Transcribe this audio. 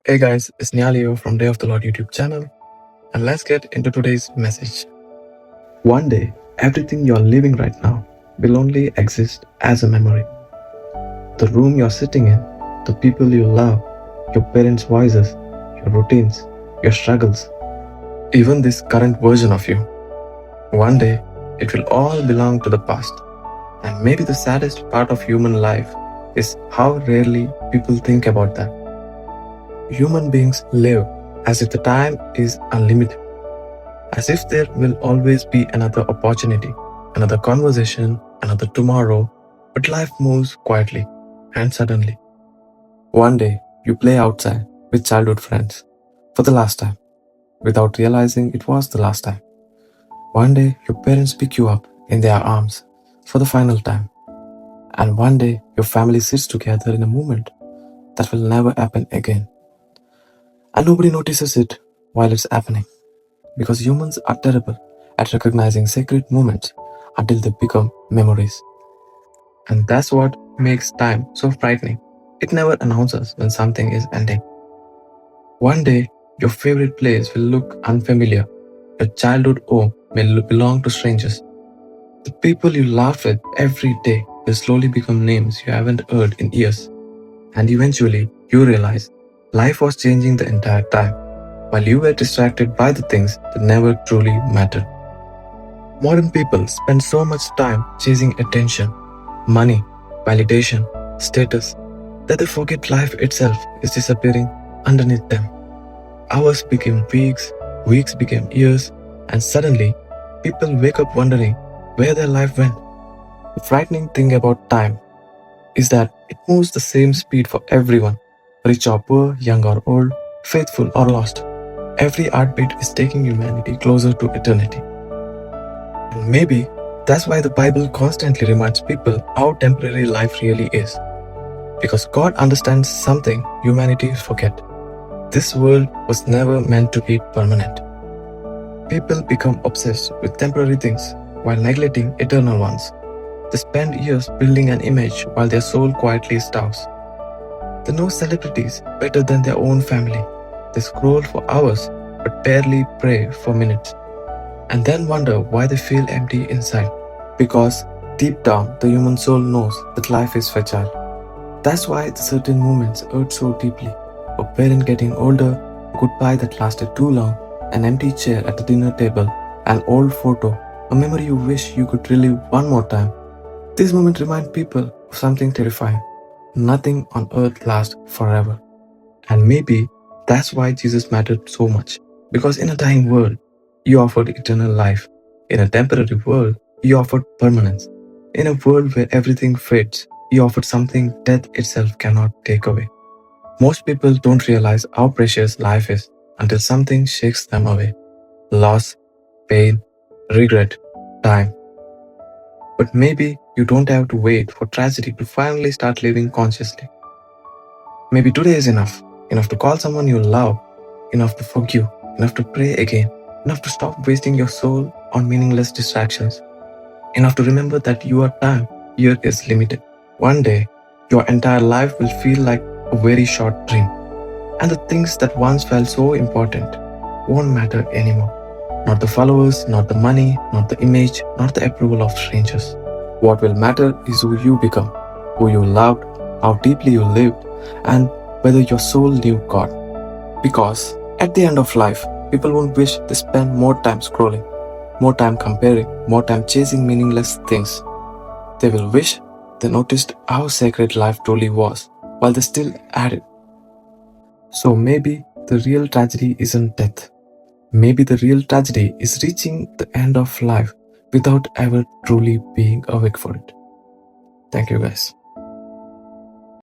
Hey guys, it's Nyalio from Day of the Lord YouTube channel, and let's get into today's message. One day, everything you're living right now will only exist as a memory. The room you're sitting in, the people you love, your parents' voices, your routines, your struggles, even this current version of you. One day, it will all belong to the past. And maybe the saddest part of human life is how rarely people think about that. Human beings live as if the time is unlimited, as if there will always be another opportunity, another conversation, another tomorrow, but life moves quietly and suddenly. One day, you play outside with childhood friends for the last time, without realizing it was the last time. One day, your parents pick you up in their arms for the final time. And one day, your family sits together in a moment that will never happen again. And nobody notices it while it's happening, because humans are terrible at recognizing sacred moments until they become memories. And that's what makes time so frightening. It never announces when something is ending. One day, your favorite place will look unfamiliar. Your childhood home may belong to strangers. The people you laugh with every day will slowly become names you haven't heard in years. And eventually, you realize life was changing the entire time, while you were distracted by the things that never truly mattered. Modern people spend so much time chasing attention, money, validation, status, that they forget life itself is disappearing underneath them. Hours became weeks, weeks became years, and suddenly, people wake up wondering where their life went. The frightening thing about time is that it moves the same speed for everyone, rich or poor, young or old, faithful or lost. Every heartbeat is taking humanity closer to eternity. And maybe that's why the Bible constantly reminds people how temporary life really is. Because God understands something humanity forget. This world was never meant to be permanent. People become obsessed with temporary things while neglecting eternal ones. They spend years building an image while their soul quietly starves. They know celebrities better than their own family. They scroll for hours but barely pray for minutes, and then wonder why they feel empty inside. Because deep down, the human soul knows that life is fragile. That's why the certain moments hurt so deeply. A parent getting older, a goodbye that lasted too long, an empty chair at the dinner table, an old photo, a memory you wish you could relive one more time. These moments remind people of something terrifying. Nothing on earth lasts forever. And maybe that's why Jesus mattered so much. Because in a dying world, He offered eternal life. In a temporary world, He offered permanence. In a world where everything fades, He offered something death itself cannot take away. Most people don't realize how precious life is until something shakes them away. Loss, pain, regret, time. But maybe you don't have to wait for tragedy to finally start living consciously. Maybe today is enough. Enough to call someone you love, enough to forgive, enough to pray again, enough to stop wasting your soul on meaningless distractions, enough to remember that your time here is limited. One day, your entire life will feel like a very short dream, and the things that once felt so important won't matter anymore. Not the followers, not the money, not the image, not the approval of strangers. What will matter is who you become, who you loved, how deeply you lived, and whether your soul knew God. Because at the end of life, people won't wish they spent more time scrolling, more time comparing, more time chasing meaningless things. They will wish they noticed how sacred life truly was while they still had it. So maybe the real tragedy isn't death. Maybe the real tragedy is reaching the end of life without ever truly being awake for it. Thank you guys.